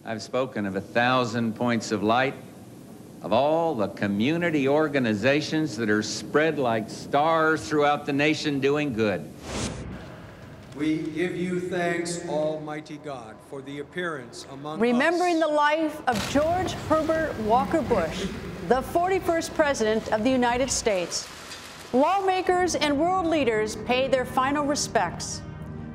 I've spoken of 1,000 points of light, of all the community organizations that are spread like stars throughout the nation doing good. We give you thanks, Almighty God, for the appearance among Remembering the life of George Herbert Walker Bush, the 41st President of the United States. Lawmakers and world leaders pay their final respects.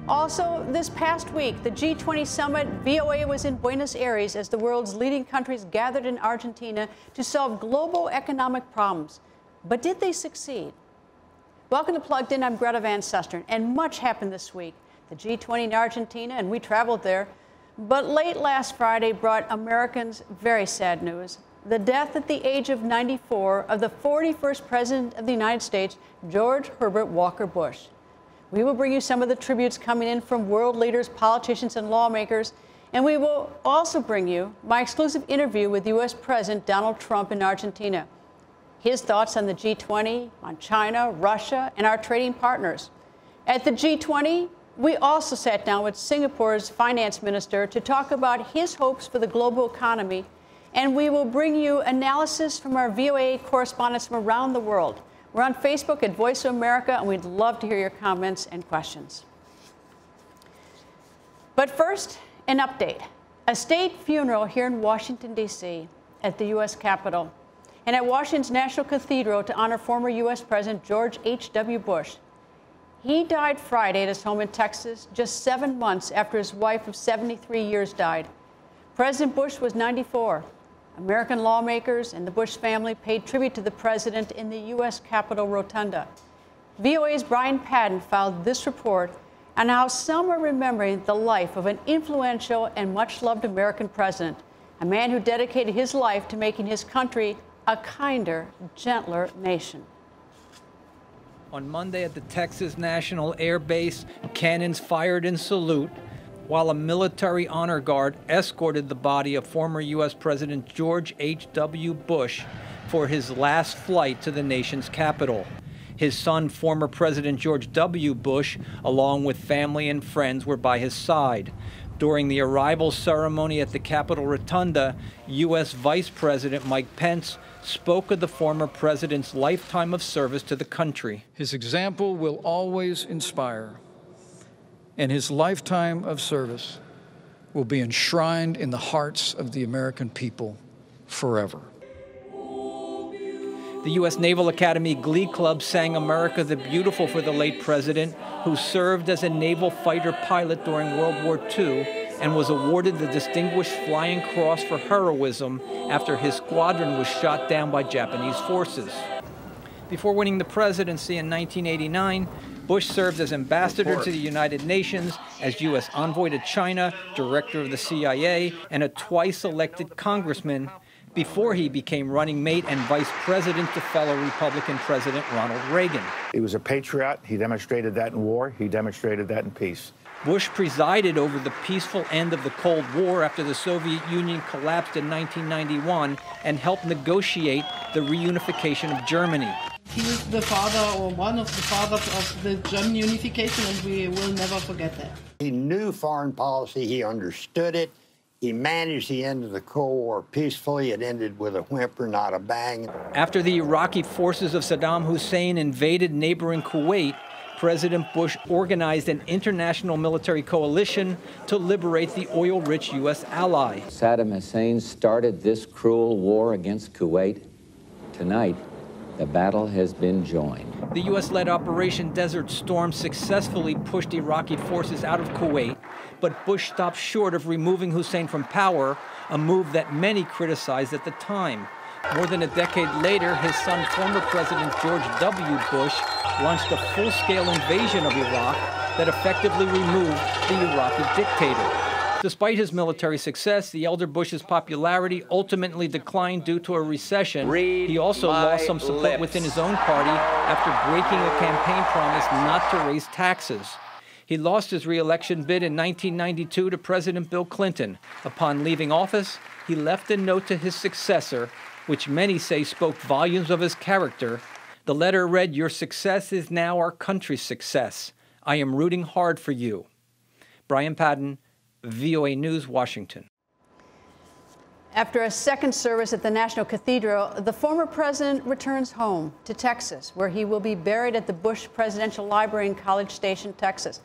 Also, this past week, the G-20 summit, VOA was in Buenos Aires as the world's leading countries gathered in Argentina to solve global economic problems. But did they succeed? Welcome to Plugged In. I'm Greta Van Susteren, and much happened this week. The G-20 in Argentina, and we traveled there. But late last Friday brought Americans very sad news. The death at the age of 94 of the 41st President of the United States, George Herbert Walker Bush. We will bring you some of the tributes coming in from world leaders, politicians, and lawmakers. And we will also bring you my exclusive interview with U.S. President Donald Trump in Argentina. His thoughts on the G20, on China, Russia, and our trading partners. At the G20, we also sat down with Singapore's finance minister to talk about his hopes for the global economy. And we will bring you analysis from our VOA correspondents from around the world. We're on Facebook at Voice of America, and we'd love to hear your comments and questions. But first, an update. A state funeral here in Washington, D.C. at the U.S. Capitol and at Washington's National Cathedral to honor former U.S. President George H.W. Bush. He died Friday at his home in Texas, just 7 months after his wife of 73 years died. President Bush was 94. American lawmakers and the Bush family paid tribute to the president in the U.S. Capitol Rotunda. VOA's Brian Padden filed this report on how some are remembering the life of an influential and much-loved American president, a man who dedicated his life to making his country a kinder, gentler nation. On Monday at the Texas National Air Base, cannons fired in salute, while a military honor guard escorted the body of former U.S. President George H.W. Bush for his last flight to the nation's capital. His son, former President George W. Bush, along with family and friends, were by his side. During the arrival ceremony at the Capitol Rotunda, U.S. Vice President Mike Pence spoke of the former president's lifetime of service to the country. His example will always inspire, and his lifetime of service will be enshrined in the hearts of the American people forever. The U.S. Naval Academy Glee Club sang America the Beautiful for the late president, who served as a naval fighter pilot during World War II and was awarded the Distinguished Flying Cross for heroism after his squadron was shot down by Japanese forces. Before winning the presidency in 1989, Bush served as ambassador to the United Nations, as U.S. envoy to China, director of the CIA, and a twice-elected congressman before he became running mate and vice president to fellow Republican President Ronald Reagan. He was a patriot. He demonstrated that in war. He demonstrated that in peace. Bush presided over the peaceful end of the Cold War after the Soviet Union collapsed in 1991 and helped negotiate the reunification of Germany. He's the father, or one of the fathers, of the German unification, and we will never forget that. He knew foreign policy. He understood it. He managed the end of the Cold War peacefully. It ended with a whimper, not a bang. After the Iraqi forces of Saddam Hussein invaded neighboring Kuwait, President Bush organized an international military coalition to liberate the oil-rich U.S. ally. Saddam Hussein started this cruel war against Kuwait. Tonight, the battle has been joined. The U.S.-led Operation Desert Storm successfully pushed Iraqi forces out of Kuwait, but Bush stopped short of removing Hussein from power, a move that many criticized at the time. More than a decade later, his son, former President George W. Bush, launched a full-scale invasion of Iraq that effectively removed the Iraqi dictator. Despite his military success, the elder Bush's popularity ultimately declined due to a recession. He also lost some support within his own party after breaking a campaign promise not to raise taxes. He lost his re-election bid in 1992 to President Bill Clinton. Upon leaving office, he left a note to his successor, which many say spoke volumes of his character. The letter read, "Your success is now our country's success. I am rooting hard for you." Brian Padden, VOA News, Washington. After a second service at the National Cathedral, the former president returns home to Texas, where he will be buried at the Bush Presidential Library in College Station, Texas.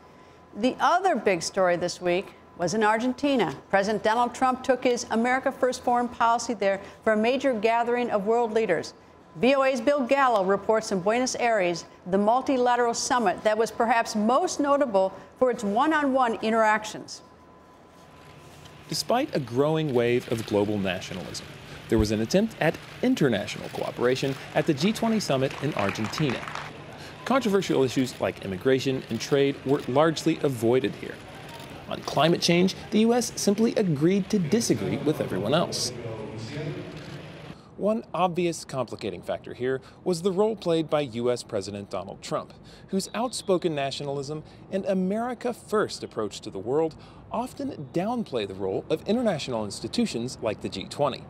The other big story this week was in Argentina. President Donald Trump took his America First foreign policy there for a major gathering of world leaders. VOA's Bill Gallo reports in Buenos Aires, the multilateral summit that was perhaps most notable for its one-on-one interactions. Despite a growing wave of global nationalism, there was an attempt at international cooperation at the G-20 summit in Argentina. Controversial issues like immigration and trade were largely avoided here. On climate change, the U.S. simply agreed to disagree with everyone else. One obvious complicating factor here was the role played by U.S. President Donald Trump, whose outspoken nationalism and America First approach to the world often downplay the role of international institutions like the G20.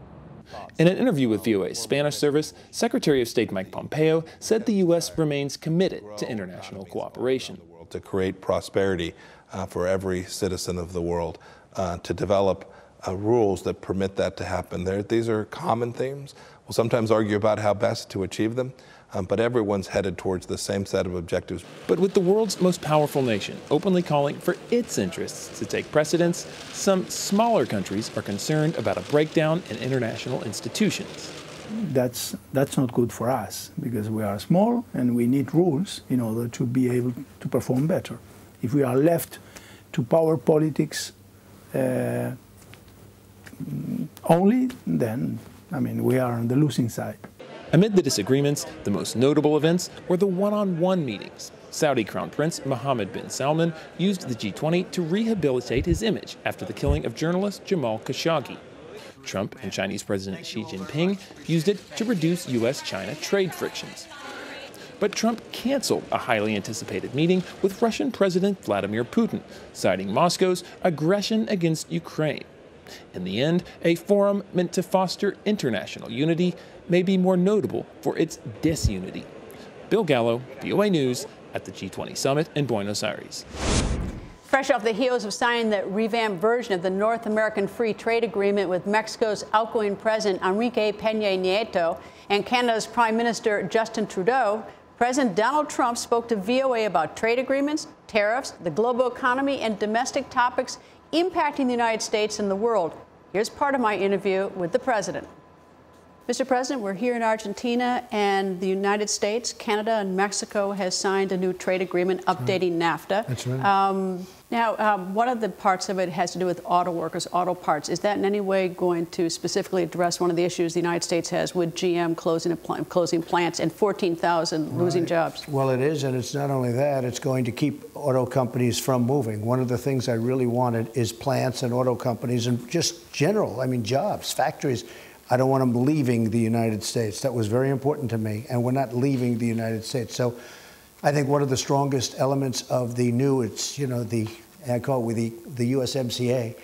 In an interview with VOA's Spanish service, Secretary of State Mike Pompeo said the U.S. remains committed to international cooperation. To create prosperity for every citizen of the world, to develop rules that permit that to happen. These are common themes. We'll sometimes argue about how best to achieve them, but everyone's headed towards the same set of objectives. But with the world's most powerful nation openly calling for its interests to take precedence, some smaller countries are concerned about a breakdown in international institutions. That's not good for us, because we are small and we need rules in order to be able to perform better. If we are left to power politics only, then, we are on the losing side. Amid the disagreements, the most notable events were the one-on-one meetings. Saudi Crown Prince Mohammed bin Salman used the G20 to rehabilitate his image after the killing of journalist Jamal Khashoggi. Trump and Chinese President Xi Jinping used it to reduce U.S.-China trade frictions. But Trump canceled a highly anticipated meeting with Russian President Vladimir Putin, citing Moscow's aggression against Ukraine. In the end, a forum meant to foster international unity may be more notable for its disunity. Bill Gallo, VOA News, at the G20 summit in Buenos Aires. Fresh off the heels of signing the revamped version of the North American Free Trade Agreement with Mexico's outgoing President Enrique Peña Nieto and Canada's Prime Minister Justin Trudeau, President Donald Trump spoke to VOA about trade agreements, tariffs, the global economy, and domestic topics impacting the United States and the world. Here's part of my interview with the president. Mr. President, we're here in Argentina, and the United States, Canada, and Mexico has signed a new trade agreement updating NAFTA. That's right. Now, one of the parts of it has to do with auto workers, auto parts. Is that in any way going to specifically address one of the issues the United States has with GM closing plants and 14,000 losing jobs? Well, it is, and it's not only that, it's going to keep auto companies from moving. One of the things I really wanted is plants and auto companies and just general, jobs, factories. I don't want them leaving the United States. That was very important to me, and we're not leaving the United States. So I think one of the strongest elements of the new, I call it the USMCA,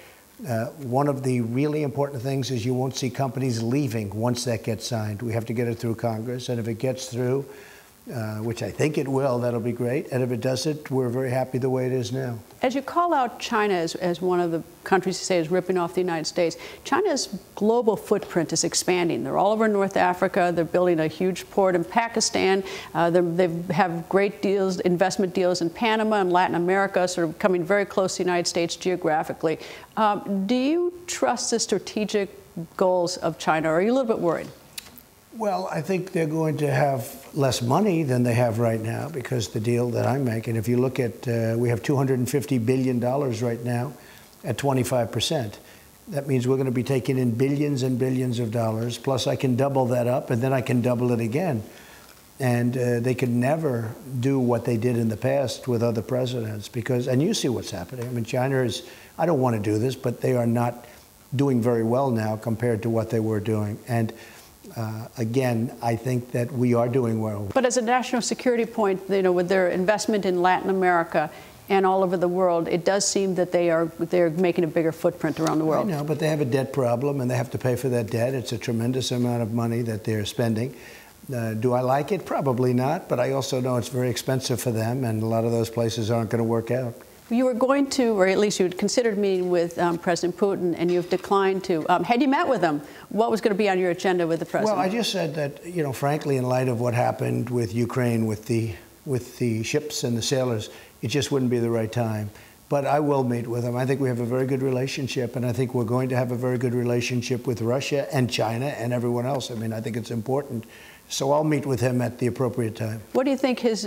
one of the really important things is you won't see companies leaving once that gets signed. We have to get it through Congress, and if it gets through, which I think it will, that'll be great. And if it doesn't, we're very happy the way it is now. As you call out China as one of the countries you say is ripping off the United States, China's global footprint is expanding. They're all over North Africa. They're building a huge port in Pakistan. They have great deals, investment deals in Panama and Latin America, sort of coming very close to the United States geographically. Do you trust the strategic goals of China, or are you a little bit worried? Well, I think they're going to have less money than they have right now because the deal that I'm making, if you look at, we have $250 billion right now at 25%. That means we're going to be taking in billions and billions of dollars, plus I can double that up, and then I can double it again. And they could never do what they did in the past with other presidents because, and you see what's happening. China is, I don't want to do this, but they are not doing very well now compared to what they were doing. And again, I think that we are doing well. But as a national security point, with their investment in Latin America and all over the world, it does seem that they're making a bigger footprint around the world. I know, but they have a debt problem, and they have to pay for that debt. It's a tremendous amount of money that they're spending. Do I like it? Probably not, but I also know it's very expensive for them, and a lot of those places aren't going to work out. You were going to, or at least you had considered meeting with President Putin, and you've declined to. Had you met with him, what was going to be on your agenda with the president? Well, I just said that, you know, frankly, in light of what happened with Ukraine, with the ships and the sailors, it just wouldn't be the right time. But I will meet with him. I think we have a very good relationship, and I think we're going to have a very good relationship with Russia and China and everyone else. I mean, I think it's important. So I'll meet with him at the appropriate time. What do you think he's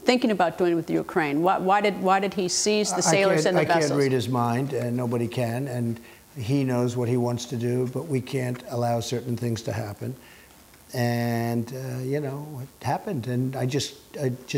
thinking about doing with Ukraine? Why did he seize the sailors and the vessels? I can't read his mind, and nobody can, and he knows what he wants to do, but we can't allow certain things to happen. And you know, it happened, and I just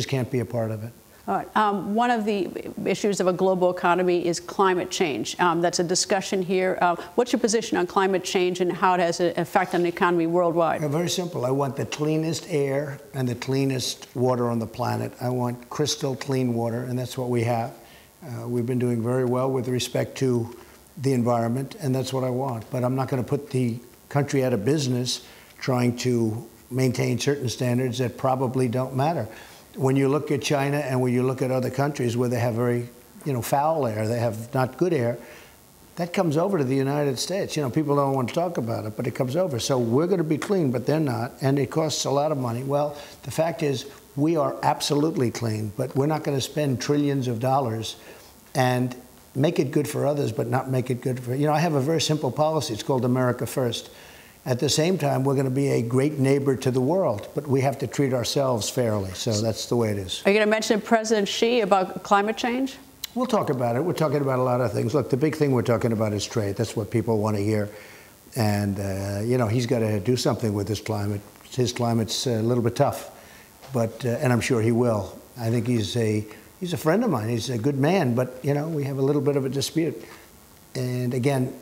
can't be a part of it. All right. One of the issues of a global economy is climate change. That's a discussion here. What's your position on climate change and how it has an effect on the economy worldwide? Very simple. I want the cleanest air and the cleanest water on the planet. I want crystal clean water, and that's what we have. We've been doing very well with respect to the environment, and that's what I want. But I'm not going to put the country out of business trying to maintain certain standards that probably don't matter. When you look at China and when you look at other countries where they have very, you know, foul air, they have not good air, that comes over to the United States. You know, people don't want to talk about it, but it comes over. So we're going to be clean, but they're not, and it costs a lot of money. Well, the fact is we are absolutely clean, but we're not going to spend trillions of dollars and make it good for others, but not make it good for, you know, I have a very simple policy. It's called America First. At the same time, we're going to be a great neighbor to the world, but we have to treat ourselves fairly. So that's the way it is. Are you going to mention President Xi about climate change? We'll talk about it. We're talking about a lot of things. Look, the big thing we're talking about is trade. That's what people want to hear. And, you know, he's got to do something with his climate. His climate's a little bit tough, but, and I'm sure he will. I think he's a friend of mine. He's a good man, but, you know, we have a little bit of a dispute. And again,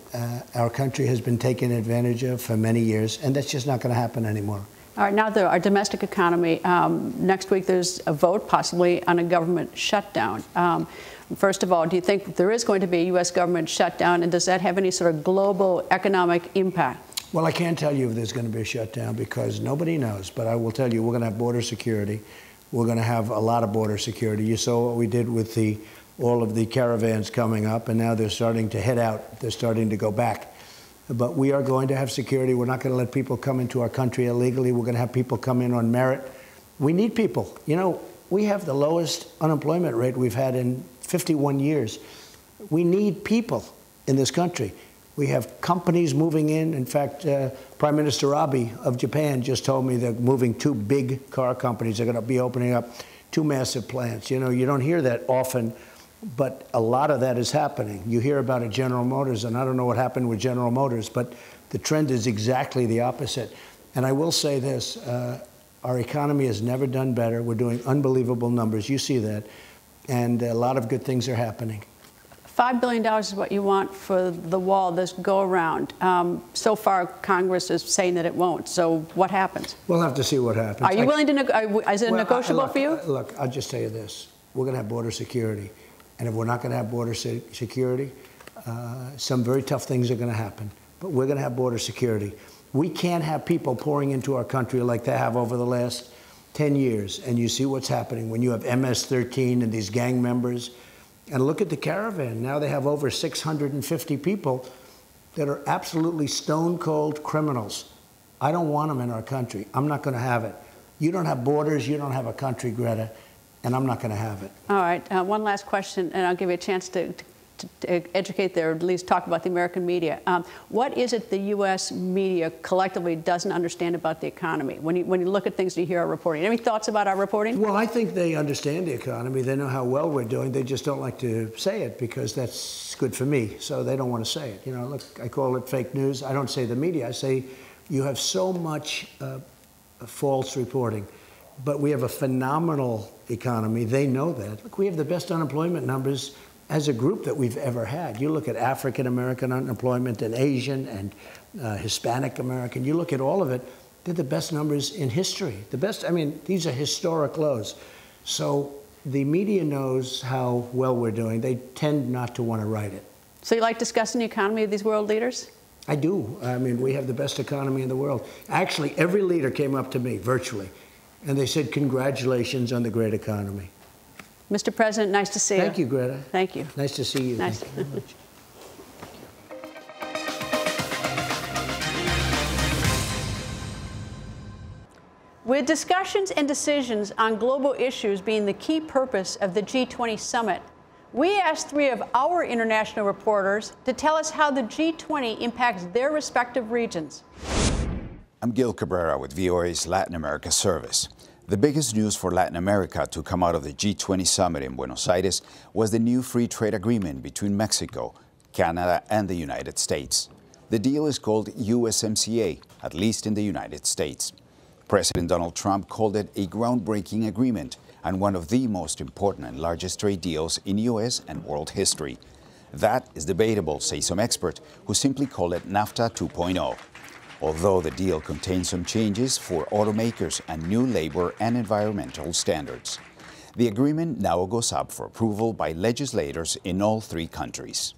our country has been taken advantage of for many years, and that's just not going to happen anymore. All right, now our domestic economy. Next week there's a vote possibly on a government shutdown. First of all, do you think there is going to be a U.S. government shutdown, and does that have any sort of global economic impact? Well, I can't tell you if there's going to be a shutdown because nobody knows, but I will tell you we're going to have border security. We're going to have a lot of border security. You saw what we did with all of the caravans coming up, and now they're starting to head out. They're starting to go back. But we are going to have security. We're not going to let people come into our country illegally. We're going to have people come in on merit. We need people. You know, we have the lowest unemployment rate we've had in 51 years. We need people in this country. We have companies moving in. In fact, Prime Minister Abe of Japan just told me they're moving 2 big car companies. They're going to be opening up 2 massive plants. You know, you don't hear that often, but a lot of that is happening. You hear about a General Motors, and I don't know what happened with General Motors, but the trend is exactly the opposite. And I will say this, our economy has never done better. We're doing unbelievable numbers. You see that. And a lot of good things are happening. $5 billion is what you want for the wall, this go-around. So far, Congress is saying that it won't. So what happens? We'll have to see what happens. Are you willing to, is it negotiable for you? Look, I'll just tell you this. We're going to have border security. And if we're not going to have border security, some very tough things are going to happen. But we're going to have border security. We can't have people pouring into our country like they have over the last 10 years. And you see what's happening when you have MS-13 and these gang members. And look at the caravan. Now they have over 650 people that are absolutely stone-cold criminals. I don't want them in our country. I'm not going to have it. You don't have borders. You don't have a country, Greta. And I'm not going to have it. All right. One last question, and I'll give you a chance to educate there, or at least talk about the American media. What is it the U.S. media collectively doesn't understand about the economy? When you look at things you hear our reporting, any thoughts about our reporting? Well, I think they understand the economy. They know how well we're doing. They just don't like to say it because that's good for me. So they don't want to say it. You know, look, I call it fake news. I don't say the media. I say you have so much false reporting. But we have a phenomenal economy. They know that. Look, we have the best unemployment numbers as a group that we've ever had. You look at African-American unemployment and Asian and Hispanic American. You look at all of it, they're the best numbers in history. The best, I mean, these are historic lows. So the media knows how well we're doing. They tend not to want to write it. So you like discussing the economy of these world leaders? I do. I mean, we have the best economy in the world. Actually, every leader came up to me virtually, and they said, congratulations on the great economy. Mr. President, nice to see you. Thank you, Greta. Thank you. Nice to see you. Nice. Thank you very much. With discussions and decisions on global issues being the key purpose of the G20 summit, we asked 3 of our international reporters to tell us how the G20 impacts their respective regions. I'm Gil Cabrera with VOA's Latin America service. The biggest news for Latin America to come out of the G20 summit in Buenos Aires was the new free trade agreement between Mexico, Canada, and the United States. The deal is called USMCA, at least in the United States. President Donald Trump called it a groundbreaking agreement and one of the most important and largest trade deals in U.S. and world history. That is debatable, say some experts, who simply call it NAFTA 2.0. Although the deal contains some changes for automakers and new labor and environmental standards. The agreement now goes up for approval by legislators in all 3 countries.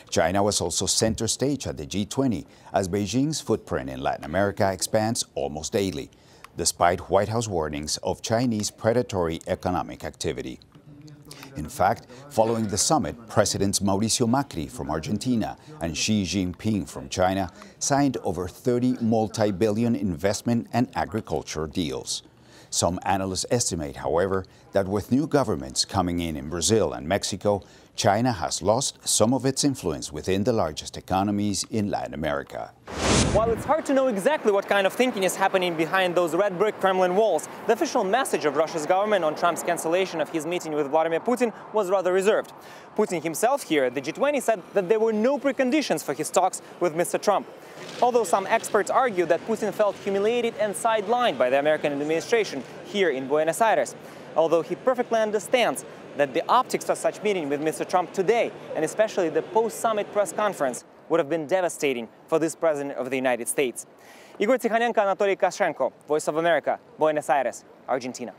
China was also center stage at the G20 as Beijing's footprint in Latin America expands almost daily, despite White House warnings of Chinese predatory economic activity. In fact, following the summit, Presidents Mauricio Macri from Argentina and Xi Jinping from China signed over 30 multi-billion investment and agriculture deals. Some analysts estimate, however, that with new governments coming in Brazil and Mexico, China has lost some of its influence within the largest economies in Latin America. While it's hard to know exactly what kind of thinking is happening behind those red brick Kremlin walls, the official message of Russia's government on Trump's cancellation of his meeting with Vladimir Putin was rather reserved. Putin himself here at the G20 said that there were no preconditions for his talks with Mr. Trump. Although some experts argue that Putin felt humiliated and sidelined by the American administration here in Buenos Aires, although he perfectly understands that the optics of such meeting with Mr. Trump today, and especially the post-summit press conference, would have been devastating for this President of the United States. Igor Tikhanenko, Anatoly Kashchenko, Voice of America, Buenos Aires, Argentina.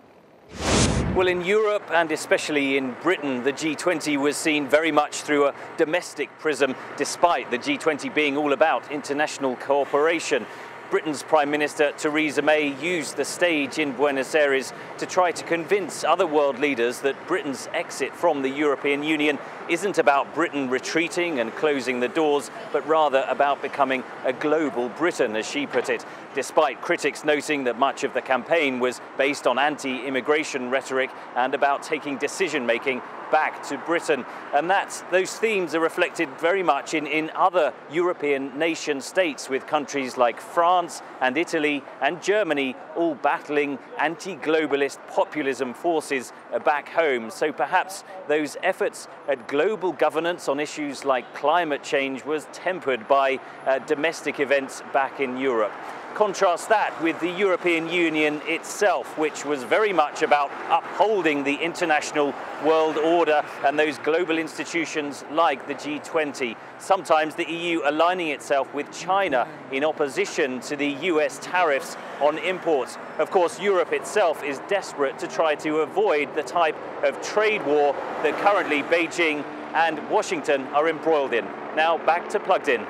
Well, in Europe and especially in Britain, the G20 was seen very much through a domestic prism, despite the G20 being all about international cooperation. Britain's Prime Minister Theresa May used the stage in Buenos Aires to try to convince other world leaders that Britain's exit from the European Union isn't about Britain retreating and closing the doors, but rather about becoming a global Britain, as she put it, despite critics noting that much of the campaign was based on anti-immigration rhetoric and about taking decision-making back to Britain. And those themes are reflected very much in other European nation states, with countries like France and Italy and Germany all battling anti-globalist populism forces back home. So perhaps those efforts at global governance on issues like climate change was tempered by domestic events back in Europe. Contrast that with the European Union itself, which was very much about upholding the international world order and those global institutions like the G20. Sometimes the EU aligning itself with China in opposition to the US tariffs on imports. Of course, Europe itself is desperate to try to avoid the type of trade war that currently Beijing and Washington are embroiled in. Now back to Plugged In.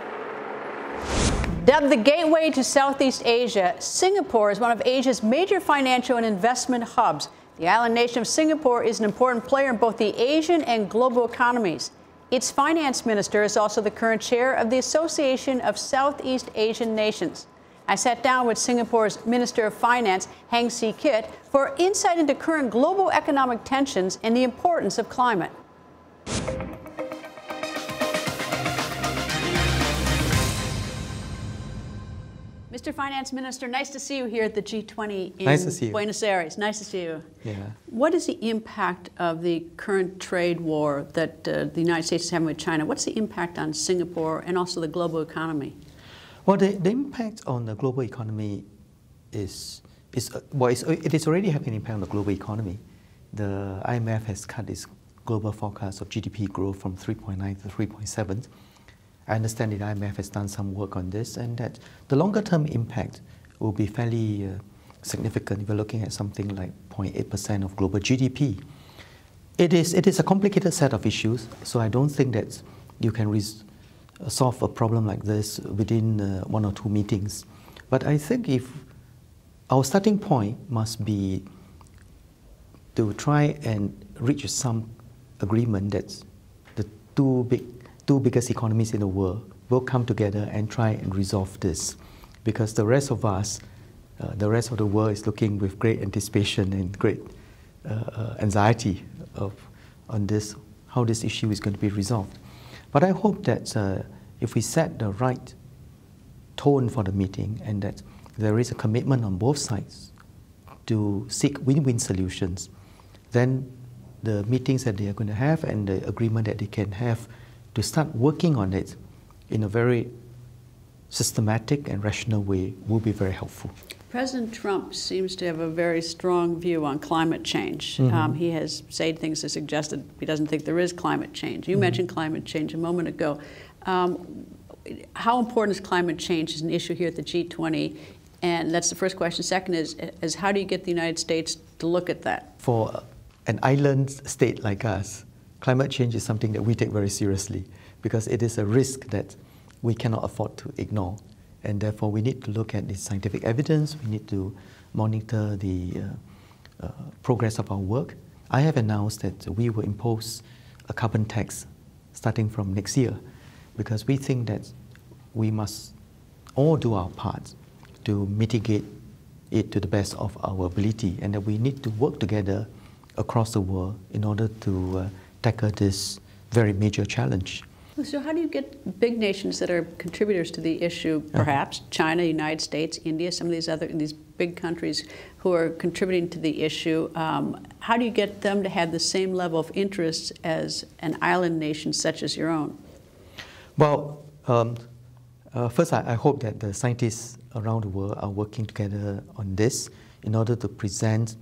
Dubbed the gateway to Southeast Asia, Singapore is one of Asia's major financial and investment hubs. The island nation of Singapore is an important player in both the Asian and global economies. Its finance minister is also the current chair of the Association of Southeast Asian Nations. I sat down with Singapore's Minister of Finance, Heng Keat, for insight into current global economic tensions and the importance of climate. Mr. Finance Minister, nice to see you here at the G20 in Buenos Aires. Nice to see you. Yeah. What is the impact of the current trade war that the United States is having with China? What's the impact on Singapore and also the global economy? Well, the impact on the global economy it is already having an impact on the global economy. The IMF has cut its global forecast of GDP growth from 3.9 to 3.7. I understand the IMF has done some work on this, and that the longer-term impact will be fairly significant if you're looking at something like 0.8% of global GDP. It is a complicated set of issues, so I don't think that you can solve a problem like this within 1 or 2 meetings. But I think if our starting point must be to try and reach some agreement that the two biggest economies in the world will come together and try and resolve this, because the rest of us, the rest of the world is looking with great anticipation and great anxiety on this, how this issue is going to be resolved. But I hope that if we set the right tone for the meeting and that there is a commitment on both sides to seek win-win solutions, then the meetings that they are going to have and the agreement that they can have to start working on it in a very systematic and rational way will be very helpful. President Trump seems to have a very strong view on climate change. He has said things that suggest that he doesn't think there is climate change. You mentioned climate change a moment ago. How important is climate change as an issue here at the G20? And that's the first question. Second is how do you get the United States to look at that? For an island state like us, climate change is something that we take very seriously because it is a risk that we cannot afford to ignore. And therefore, we need to look at the scientific evidence. We need to monitor the progress of our work. I have announced that we will impose a carbon tax starting from next year because we think that we must all do our part to mitigate it to the best of our ability, and that we need to work together across the world in order to tackle this very major challenge. So how do you get big nations that are contributors to the issue, perhaps China, United States, India, some of these big countries who are contributing to the issue, how do you get them to have the same level of interest as an island nation such as your own? Well, first I hope that the scientists around the world are working together on this in order to present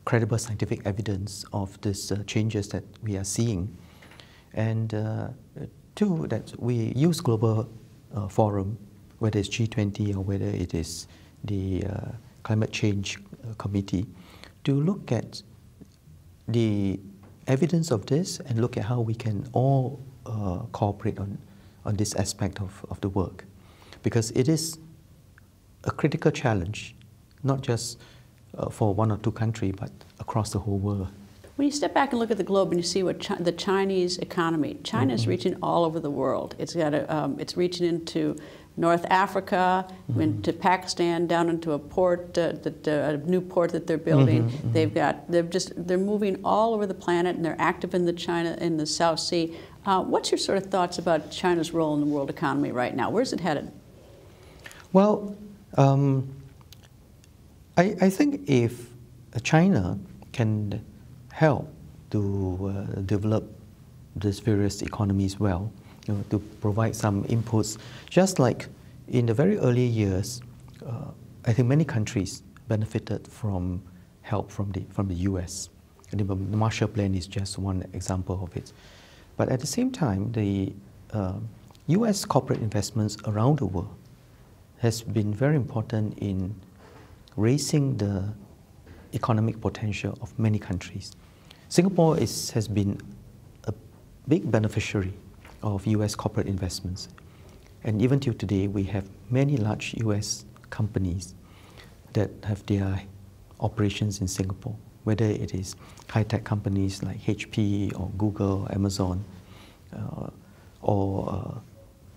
credible scientific evidence of these changes that we are seeing. And two, that we use global forum, whether it's G20 or whether it is the Climate Change Committee, to look at the evidence of this and look at how we can all cooperate on this aspect of the work. Because it is a critical challenge, not just for one or two countries, but across the whole world. When you step back and look at the globe and you see what the Chinese economy, China is reaching all over the world. It's got it's reaching into North Africa, into Pakistan, down into a port, a new port that they're building. They're moving all over the planet, and they're active in the South Sea. What's your sort of thoughts about China's role in the world economy right now? Where's it headed? Well, I think if China can help to develop these various economies well, to provide some inputs. Just like in the very early years, I think many countries benefited from help from the US. And the Marshall Plan is just one example of it. But at the same time, the US corporate investments around the world has been very important in raising the economic potential of many countries. Singapore has been a big beneficiary of US corporate investments. And even till today, we have many large US companies that have their operations in Singapore, whether it is high-tech companies like HP or Google, Amazon, or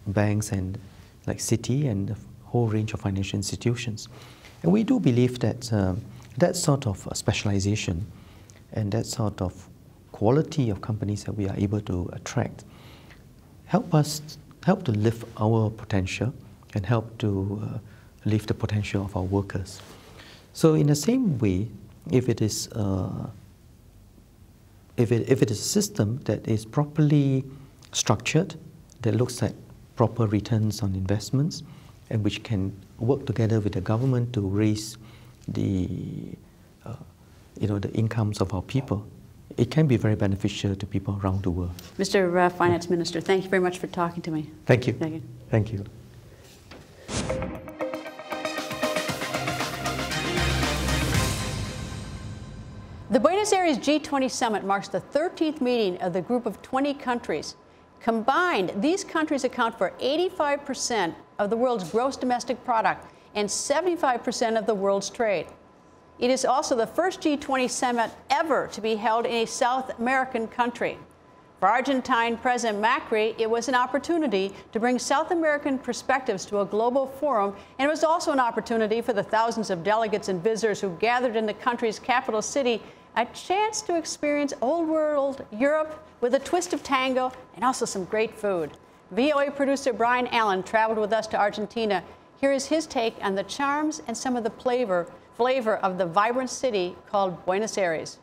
banks and like Citi and a whole range of financial institutions. And we do believe that that sort of specialization and that sort of quality of companies that we are able to attract help to lift our potential and help to lift the potential of our workers. So in the same way, if it is a system that is properly structured, that looks at proper returns on investments, and which can work together with the government to raise the incomes of our people, it can be very beneficial to people around the world. Mr. Finance Minister, thank you very much for talking to me. Thank you. Thank you. Thank you. The Buenos Aires G20 summit marks the 13th meeting of the group of 20 countries. Combined, these countries account for 85% of the world's gross domestic product and 75% of the world's trade. It is also the first G20 summit ever to be held in a South American country. For Argentine President Macri, it was an opportunity to bring South American perspectives to a global forum, and it was also an opportunity for the thousands of delegates and visitors who gathered in the country's capital city a chance to experience old world Europe with a twist of tango and also some great food. VOA producer Brian Allen traveled with us to Argentina. Here is his take on the charms and some of the flavor of the vibrant city called Buenos Aires.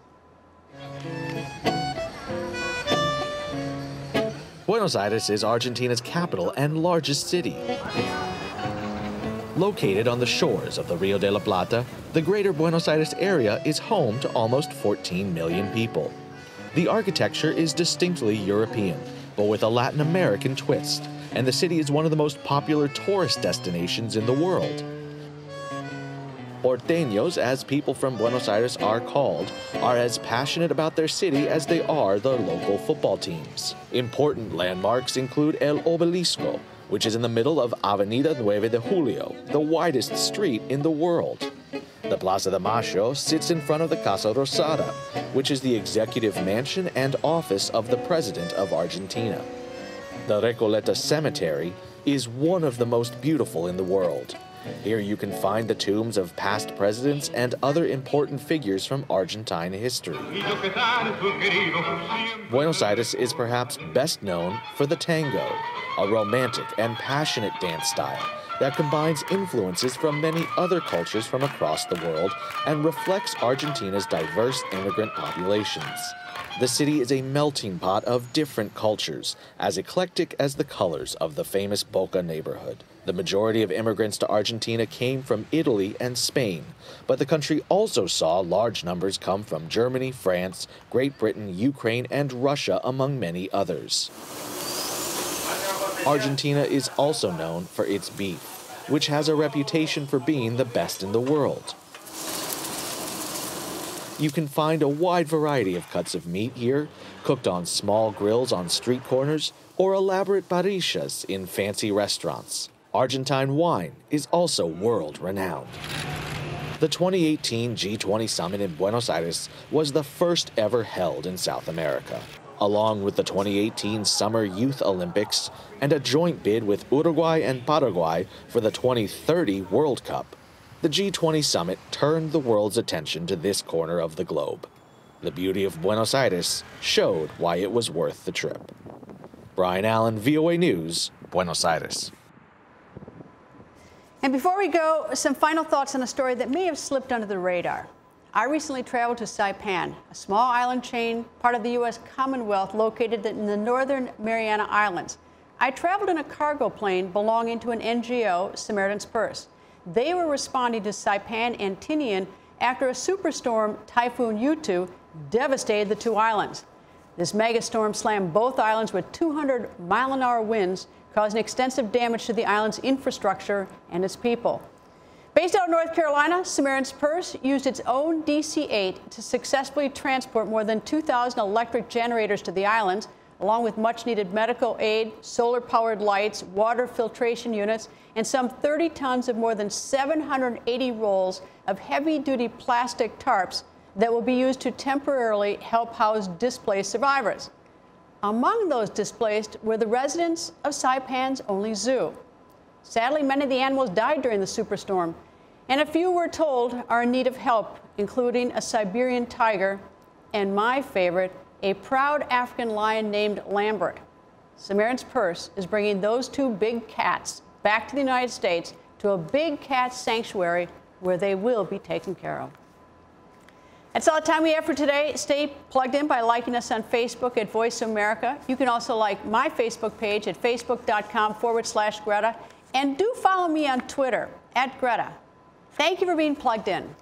Buenos Aires is Argentina's capital and largest city. Located on the shores of the Rio de la Plata, the greater Buenos Aires area is home to almost 14 million people. The architecture is distinctly European, but with a Latin American twist, and the city is one of the most popular tourist destinations in the world. Porteños, as people from Buenos Aires are called, are as passionate about their city as they are the local football teams. Important landmarks include El Obelisco, which is in the middle of Avenida 9 de Julio, the widest street in the world. The Plaza de Mayo sits in front of the Casa Rosada, which is the executive mansion and office of the President of Argentina. The Recoleta Cemetery is one of the most beautiful in the world. Here you can find the tombs of past presidents and other important figures from Argentine history. Buenos Aires is perhaps best known for the tango, a romantic and passionate dance style that combines influences from many other cultures from across the world and reflects Argentina's diverse immigrant populations. The city is a melting pot of different cultures, as eclectic as the colors of the famous Boca neighborhood. The majority of immigrants to Argentina came from Italy and Spain, but the country also saw large numbers come from Germany, France, Great Britain, Ukraine, and Russia, among many others. Argentina is also known for its beef, which has a reputation for being the best in the world. You can find a wide variety of cuts of meat here, cooked on small grills on street corners, or elaborate parrillas in fancy restaurants. Argentine wine is also world-renowned. The 2018 G20 summit in Buenos Aires was the first ever held in South America, along with the 2018 Summer Youth Olympics and a joint bid with Uruguay and Paraguay for the 2030 World Cup. The G20 summit turned the world's attention to this corner of the globe. The beauty of Buenos Aires showed why it was worth the trip. Brian Allen, VOA News, Buenos Aires. And before we go, some final thoughts on a story that may have slipped under the radar. I recently traveled to Saipan, a small island chain, part of the U.S. Commonwealth located in the northern Mariana Islands. I traveled in a cargo plane belonging to an NGO, Samaritan's Purse. They were responding to Saipan and Tinian after a superstorm, Typhoon Yutu, devastated the two islands. This megastorm slammed both islands with 200-mile-an-hour winds, causing extensive damage to the island's infrastructure and its people. Based out of North Carolina, Samaritan's Purse used its own DC-8 to successfully transport more than 2,000 electric generators to the islands, along with much-needed medical aid, solar-powered lights, water filtration units, and some 30 tons of more than 780 rolls of heavy-duty plastic tarps that will be used to temporarily help house displaced survivors. Among those displaced were the residents of Saipan's only zoo. Sadly, many of the animals died during the superstorm, and a few, we're told, are in need of help, including a Siberian tiger and my favorite, a proud African lion named Lambert. Samaritan's Purse is bringing those two big cats back to the United States to a big cat sanctuary where they will be taken care of. That's all the time we have for today. Stay plugged in by liking us on Facebook at Voice of America. You can also like my Facebook page at facebook.com/Greta. And do follow me on Twitter at Greta. Thank you for being plugged in.